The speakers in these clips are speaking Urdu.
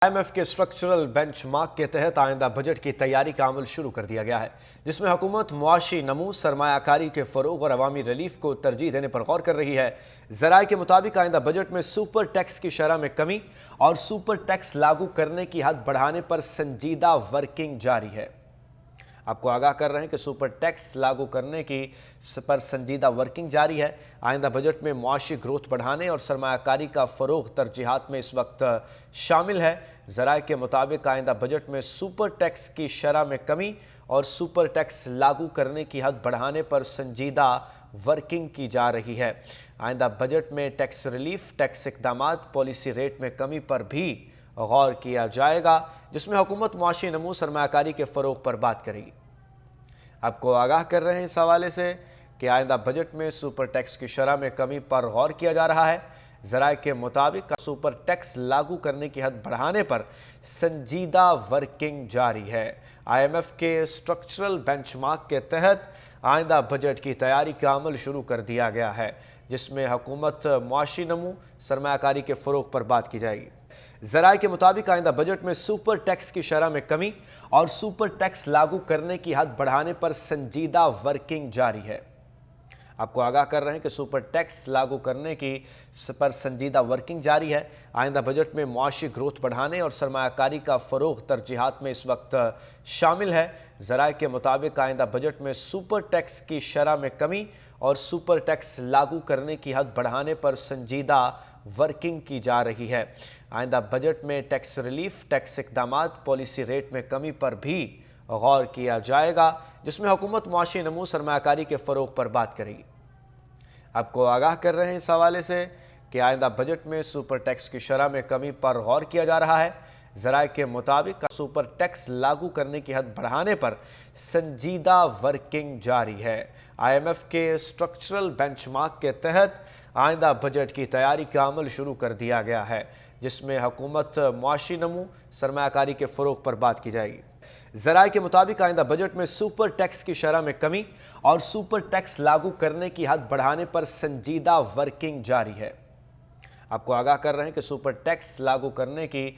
IMF کے اسٹرکچرل بینچ مارک کے تحت آئندہ بجٹ کی تیاری کا عمل شروع کر دیا گیا ہے، جس میں حکومت معاشی نمو، سرمایہ کاری کے فروغ اور عوامی ریلیف کو ترجیح دینے پر غور کر رہی ہے۔ ذرائع کے مطابق آئندہ بجٹ میں سپر ٹیکس کی شرح میں کمی اور سپر ٹیکس لاگو کرنے کی حد بڑھانے پر سنجیدہ ورکنگ جاری ہے۔ آپ کو آگاہ کر رہے ہیں کہ سپر ٹیکس لاگو کرنے کی پر سنجیدہ ورکنگ جاری ہے۔ آئندہ بجٹ میں معاشی گروتھ بڑھانے اور سرمایہ کاری کا فروغ ترجیحات میں اس وقت شامل ہے۔ ذرائع کے مطابق آئندہ بجٹ میں سپر ٹیکس کی شرح میں کمی اور سپر ٹیکس لاگو کرنے کی حد بڑھانے پر سنجیدہ ورکنگ کی جا رہی ہے۔ آئندہ بجٹ میں ٹیکس ریلیف، ٹیکس اقدامات، پالیسی ریٹ میں کمی پر بھی غور کیا جائے گا، جس میں حکومت معاشی نمو، سرمایہ کاری کے فروغ پر بات کرے گی۔ آپ کو آگاہ کر رہے ہیں اس حوالے سے کہ آئندہ بجٹ میں سپر ٹیکس کی شرح میں کمی پر غور کیا جا رہا ہے۔ ذرائع کے مطابق سپر ٹیکس لاگو کرنے کی حد بڑھانے پر سنجیدہ ورکنگ جاری ہے۔ IMF کے اسٹرکچرل بینچ مارک کے تحت آئندہ بجٹ کی تیاری کا عمل شروع کر دیا گیا ہے، جس میں حکومت معاشی نمو، سرمایہ کاری کے فروغ پر بات کی جائے گی۔ ذرائع کے مطابق آئندہ بجٹ میں سپر ٹیکس کی شرح میں کمی اور سپر ٹیکس لاگو کرنے کی حد بڑھانے پر سنجیدہ ورکنگ جاری ہے۔ آپ کو آگاہ کر رہے ہیں کہ سپر ٹیکس لاگو کرنے کی پر سنجیدہ ورکنگ جاری ہے۔ آئندہ بجٹ میں معاشی گروتھ بڑھانے اور سرمایہ کاری کا فروغ ترجیحات میں اس وقت شامل ہے۔ ذرائع کے مطابق آئندہ بجٹ میں سپر ٹیکس کی شرح میں کمی اور سپر ٹیکس لاگو کرنے کی حد بڑھانے پر سنجیدہ ورکنگ کی جا رہی ہے۔ آئندہ بجٹ میں ٹیکس ریلیف، ٹیکس اقدامات، پالیسی ریٹ میں کمی پر بھی غور کیا جائے گا، جس میں حکومت معاشی نمو، سرمایہ کاری کے فروغ پر بات کرے گی۔ آپ کو آگاہ کر رہے ہیں اس حوالے سے کہ آئندہ بجٹ میں سپر ٹیکس کی شرح میں کمی پر غور کیا جا رہا ہے۔ ذرائع کے مطابق سپر ٹیکس لاگو کرنے کی حد بڑھانے پر سنجیدہ ورکنگ جاری ہے۔ IMF کے اسٹرکچرل بینچ مارک کے تحت آئندہ بجٹ کی تیاری کا عمل شروع کر دیا گیا ہے، جس میں حکومت معاشی نمو، سرمایہ کاری کے فروغ پر بات کی جائے گی۔ ذرائع کے مطابق آئندہ بجٹ میں سپر ٹیکس کی شرح میں کمی اور سپر ٹیکس لاگو کرنے کی حد بڑھانے پر سنجیدہ ورکنگ جاری ہے۔ آپ کو آگاہ کر رہے ہیں کہ سپر ٹیکس لاگو کرنے کی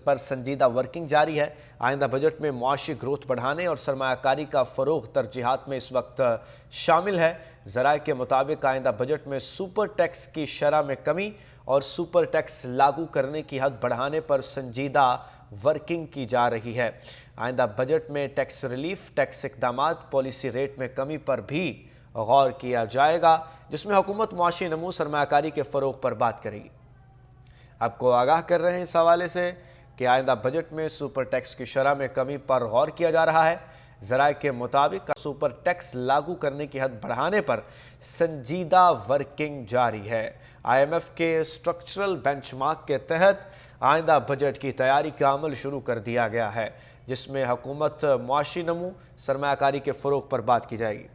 پر سنجیدہ ورکنگ جاری ہے۔ آئندہ بجٹ میں معاشی گروتھ بڑھانے اور سرمایہ کاری کا فروغ ترجیحات میں اس وقت شامل ہے۔ ذرائع کے مطابق آئندہ بجٹ میں سپر ٹیکس کی شرح میں کمی اور سپر ٹیکس لاگو کرنے کی حد بڑھانے پر سنجیدہ ورکنگ کی جا رہی ہے۔ آئندہ بجٹ میں ٹیکس ریلیف، ٹیکس اقدامات، پالیسی ریٹ میں کمی پر بھی غور کیا جائے گا، جس میں حکومت معاشی نمو، سرمایہ کاری کے فروغ پر بات کرے گی۔ آپ کو آگاہ کر رہے ہیں اس حوالے سے کہ آئندہ بجٹ میں سپر ٹیکس کی شرح میں کمی پر غور کیا جا رہا ہے۔ ذرائع کے مطابق سپر ٹیکس لاگو کرنے کی حد بڑھانے پر سنجیدہ ورکنگ جاری ہے۔ IMF کے اسٹرکچرل بینچ مارک کے تحت آئندہ بجٹ کی تیاری کا عمل شروع کر دیا گیا ہے، جس میں حکومت معاشی نمو، سرمایہ کاری کے فروغ پر بات کی جائے گی۔